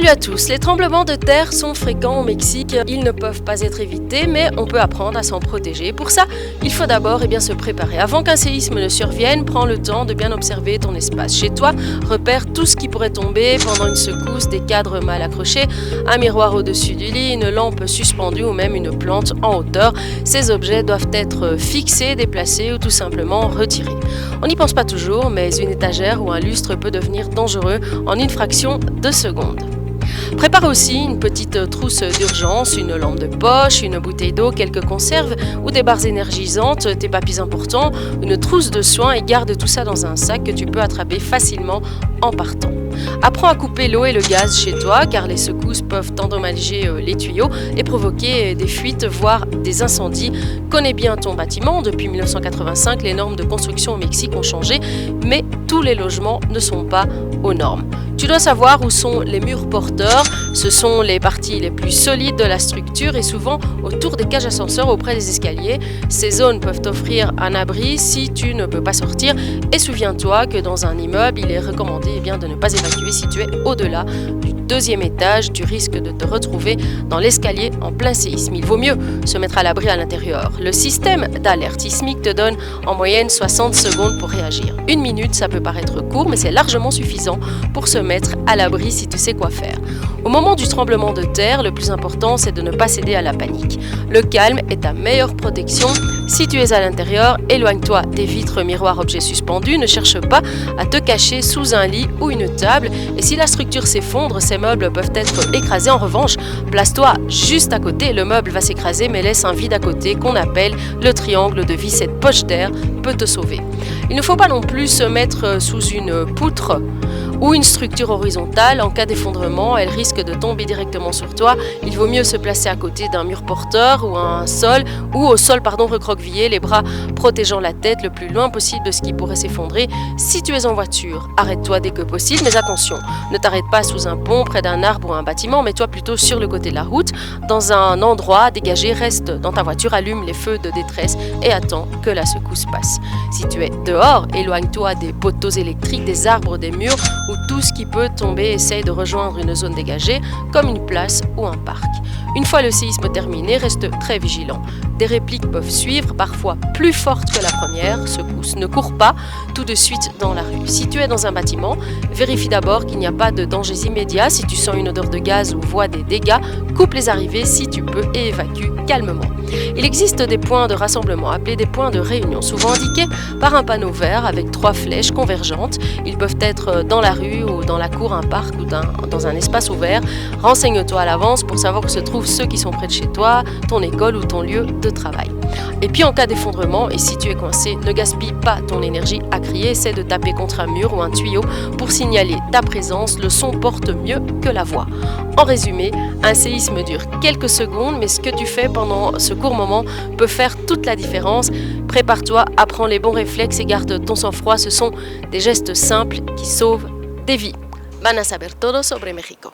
Salut à tous, les tremblements de terre sont fréquents au Mexique, ils ne peuvent pas être évités mais on peut apprendre à s'en protéger. Pour ça, il faut d'abord se préparer. Avant qu'un séisme ne survienne, prends le temps de bien observer ton espace. Chez toi, repère tout ce qui pourrait tomber pendant une secousse, des cadres mal accrochés, un miroir au-dessus du lit, une lampe suspendue ou même une plante en hauteur. Ces objets doivent être fixés, déplacés ou tout simplement retirés. On n'y pense pas toujours, mais une étagère ou un lustre peut devenir dangereux en une fraction de seconde. Prépare aussi une petite trousse d'urgence, une lampe de poche, une bouteille d'eau, quelques conserves ou des barres énergisantes, tes papiers importants, une trousse de soins et garde tout ça dans un sac que tu peux attraper facilement en partant. Apprends à couper l'eau et le gaz chez toi car les secousses peuvent endommager les tuyaux et provoquer des fuites voire des incendies. Connais bien ton bâtiment. Depuis 1985, les normes de construction au Mexique ont changé, mais tous les logements ne sont pas aux normes. Tu dois savoir où sont les murs porteurs. Ce sont les parties les plus solides de la structure et souvent autour des cages ascenseurs auprès des escaliers. Ces zones peuvent t'offrir un abri si tu ne peux pas sortir. Et souviens-toi que dans un immeuble, il est recommandé de ne pas évacuer si tu es au-delà du deuxième étage. Tu risques de te retrouver dans l'escalier en plein séisme. Il vaut mieux se mettre à l'abri à l'intérieur. Le système d'alerte sismique te donne en moyenne 60 secondes pour réagir. 1 minute, ça peut paraître court, mais c'est largement suffisant pour se mettre à l'abri si tu sais quoi faire. Au moment du tremblement de terre, le plus important, c'est de ne pas céder à la panique. Le calme est ta meilleure protection. Si tu es à l'intérieur, éloigne-toi des vitres, miroirs, objets suspendus. Ne cherche pas à te cacher sous un lit ou une table. Et si la structure s'effondre, ces meubles peuvent être écrasés. En revanche, place-toi juste à côté. Le meuble va s'écraser, mais laisse un vide à côté qu'on appelle le triangle de vie. Cette poche d'air peut te sauver. Il ne faut pas non plus se mettre sous une poutre ou une structure horizontale. En cas d'effondrement, elle risque de tomber directement sur toi. Il vaut mieux se placer à côté d'un mur porteur ou au sol recroquevillé, les bras protégeant la tête le plus loin possible de ce qui pourrait s'effondrer. Si tu es en voiture, arrête-toi dès que possible, mais attention, ne t'arrête pas sous un pont, près d'un arbre ou un bâtiment, mets-toi plutôt sur le côté de la route, dans un endroit dégagé. Reste dans ta voiture, allume les feux de détresse et attends que la secousse passe. Si tu es dehors, éloigne-toi des poteaux électriques, des arbres, des murs ou tout ce qui peut tomber. Essaye de rejoindre une zone dégagée comme une place ou un parc. Une fois le séisme terminé, reste très vigilant. Des répliques peuvent suivre, parfois plus fortes que la première secousse. Ne cours pas tout de suite dans la rue. Si tu es dans un bâtiment, vérifie d'abord qu'il n'y a pas de dangers immédiats. Si tu sens une odeur de gaz ou vois des dégâts, coupe les arrivées si tu peux et évacue calmement. Il existe des points de rassemblement appelés des points de réunion, souvent indiqués par un panneau vert avec 3 flèches convergentes. Ils peuvent être dans la rue ou dans la cour, un parc ou dans un espace ouvert. Renseigne-toi à l'avance pour savoir où se trouvent ceux qui sont près de chez toi, ton école ou ton lieu de travail. Et puis en cas d'effondrement, et si tu es coincé, ne gaspille pas ton énergie à crier. Essaie de taper contre un mur ou un tuyau pour signaler ta présence. Le son porte mieux que la voix. En résumé, un séisme dure quelques secondes, mais ce que tu fais pendant ce court moment peut faire toute la différence. Prépare-toi, apprends les bons réflexes et garde ton sang-froid. Ce sont des gestes simples qui sauvent des vies. Van a saber todo sobre México.